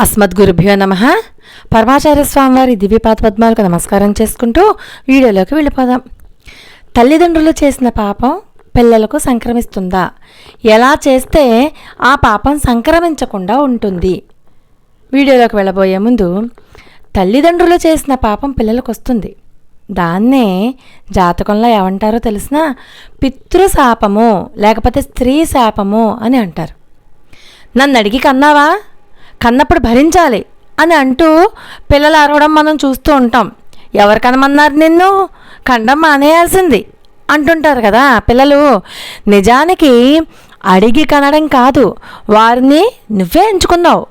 అస్మద్గురుభ్యో నమః. పరమాచార్య స్వామివారి దివ్యపాద పద్మాలకు నమస్కారం చేసుకుంటూ వీడియోలోకి వెళ్ళిపోదాం. తల్లిదండ్రులు చేసిన పాపం పిల్లలకు సంక్రమిస్తుందా? ఎలా చేస్తే ఆ పాపం సంక్రమించకుండా ఉంటుంది? వీడియోలోకి వెళ్ళబోయే ముందు, తల్లిదండ్రులు చేసిన పాపం పిల్లలకు వస్తుంది. దాన్నే జాతకంలో ఏమంటారో తెలిసినా పితృశాపము లేకపోతే స్త్రీ శాపము అని అంటారు. నన్ను అడిగి కన్నావా, కన్నప్పుడు భరించాలి అని అంటూ పిల్లలు అరవడం మనం చూస్తూ ఉంటాం. ఎవరు కనమన్నారు నిన్ను, కండం మానేయాల్సింది అంటుంటారు కదా పిల్లలు. నిజానికి అడిగి కనడం కాదు, వారిని నువ్వే ఎంచుకున్నావు.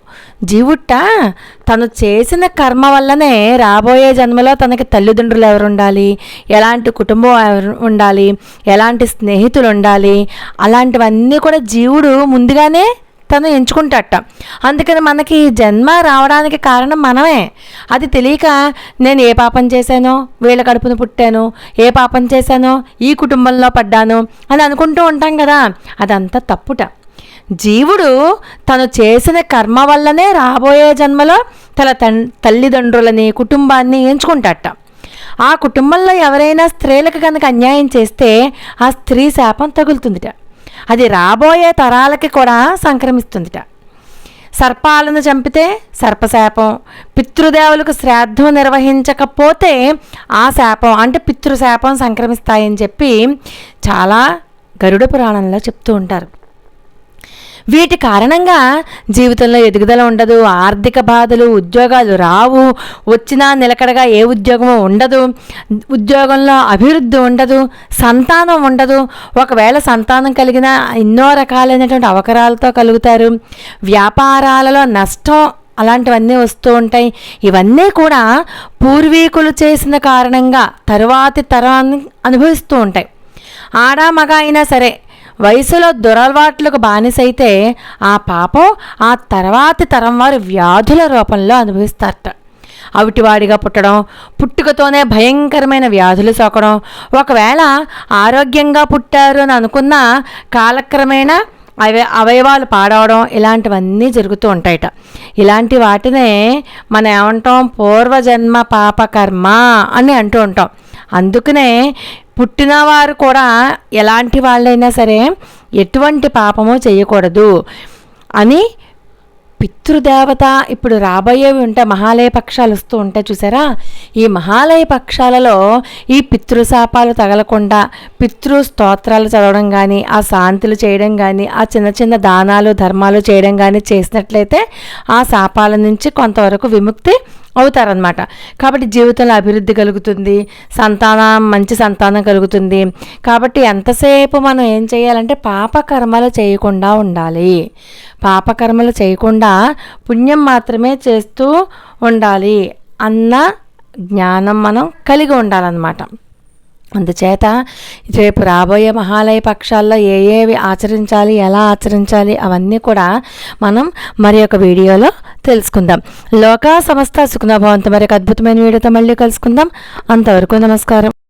జీవుట్ట తను చేసిన కర్మ వల్లనే రాబోయే జన్మలో తనకి తల్లిదండ్రులు ఎవరు ఉండాలి, ఎలాంటి కుటుంబం ఎవరు ఉండాలి, ఎలాంటి స్నేహితులు ఉండాలి, అలాంటివన్నీ కూడా జీవుడు ముందుగానే తను ఎంచుకుంటాట. అందుకని మనకి జన్మ రావడానికి కారణం మనమే. అది తెలియక నేను ఏ పాపం చేశానో, వీళ్ళ కడుపున పుట్టాను, ఏ పాపం చేశానో, ఈ కుటుంబంలో పడ్డాను అని అనుకుంటూ ఉంటాం కదా. అదంతా తప్పుట. జీవుడు తను చేసిన కర్మ వల్లనే రాబోయే జన్మలో తన తల్లిదండ్రులని కుటుంబాన్ని ఎంచుకుంటాట. ఆ కుటుంబంలో ఎవరైనా స్త్రీలకు కనుక అన్యాయం చేస్తే ఆ స్త్రీ శాపం తగులుతుందిట. అది రాబోయే తరాలకి కూడా సంక్రమిస్తుందిట. సర్పాలను చంపితే సర్పశాపం, పితృదేవులకు శ్రాద్ధం నిర్వహించకపోతే ఆ శాపం అంటే పితృశాపం సంక్రమిస్తాయని చెప్పి చాలా గరుడ పురాణంలో చెప్తూ ఉంటారు. వీటి కారణంగా జీవితంలో ఎదుగుదల ఉండదు, ఆర్థిక బాధలు, ఉద్యోగాలు రావు, వచ్చినా నిలకడగా ఏ ఉద్యోగము ఉండదు, ఉద్యోగంలో అభివృద్ధి ఉండదు, సంతానం ఉండదు. ఒకవేళ సంతానం కలిగినా ఎన్నో రకాలైనటువంటి అవకరాలతో కలుగుతారు. వ్యాపారాలలో నష్టం అలాంటివన్నీ వస్తూ ఉంటాయి. ఇవన్నీ కూడా పూర్వీకులు చేసిన కారణంగా తరువాతి తరాన్ని అనుభవిస్తూ ఉంటాయి. ఆడ మగ అయినా సరే వయసులో దురలవాట్లకు బానిసైతే ఆ పాపం ఆ తర్వాతి తరం వారు వ్యాధుల రూపంలో అనుభవిస్తారట. అవిటివాడిగా పుట్టడం, పుట్టుకతోనే భయంకరమైన వ్యాధులు సోకడం, ఒకవేళ ఆరోగ్యంగా పుట్టారు అని అనుకున్న కాలక్రమేణా అవయవాలు పాడవడం, ఇలాంటివన్నీ జరుగుతూ ఉంటాయట. ఇలాంటి వాటినే మనం ఏమంటాం, పూర్వజన్మ పాపకర్మ అని అంటూ ఉంటాం. అందుకనే పుట్టినవారు కూడా ఎలాంటి వాళ్ళైనా సరే ఎటువంటి పాపమో చేయకూడదు అని పితృదేవత. ఇప్పుడు రాబోయేవి ఉంటాయి, మహాలయ పక్షాలు వస్తూ ఉంటాయి చూసారా. ఈ మహాలయ పక్షాలలో ఈ పితృశాపాలు తగలకుండా పితృ స్తోత్రాలు చదవడం కానీ, ఆ శాంతులు చేయడం కానీ, ఆ చిన్న చిన్న దానాలు ధర్మాలు చేయడం కానీ చేసినట్లయితే ఆ శాపాల నుంచి కొంతవరకు విముక్తి అవుతారనమాట. కాబట్టి జీవితంలో అభివృద్ధి కలుగుతుంది, మంచి సంతానం కలుగుతుంది. కాబట్టి ఎంతసేపు మనం ఏం చేయాలంటే పాపకర్మలు చేయకుండా ఉండాలి. పాపకర్మలు చేయకుండా పుణ్యం మాత్రమే చేస్తూ ఉండాలి అన్న జ్ఞానం మనం కలిగి ఉండాలన్నమాట. అందుచేత రేపు రాబోయే మహాలయ పక్షాల్లో ఏవి ఆచరించాలి, ఎలా ఆచరించాలి అవన్నీ కూడా మనం మరి ఒక వీడియోలో తెలుసుకుందాం. లోకా సమస్త సుఖనో భవంతు. మరి ఒక అద్భుతమైన వీడియోతో మళ్ళీ కలుసుకుందాం. అంతవరకు నమస్కారం.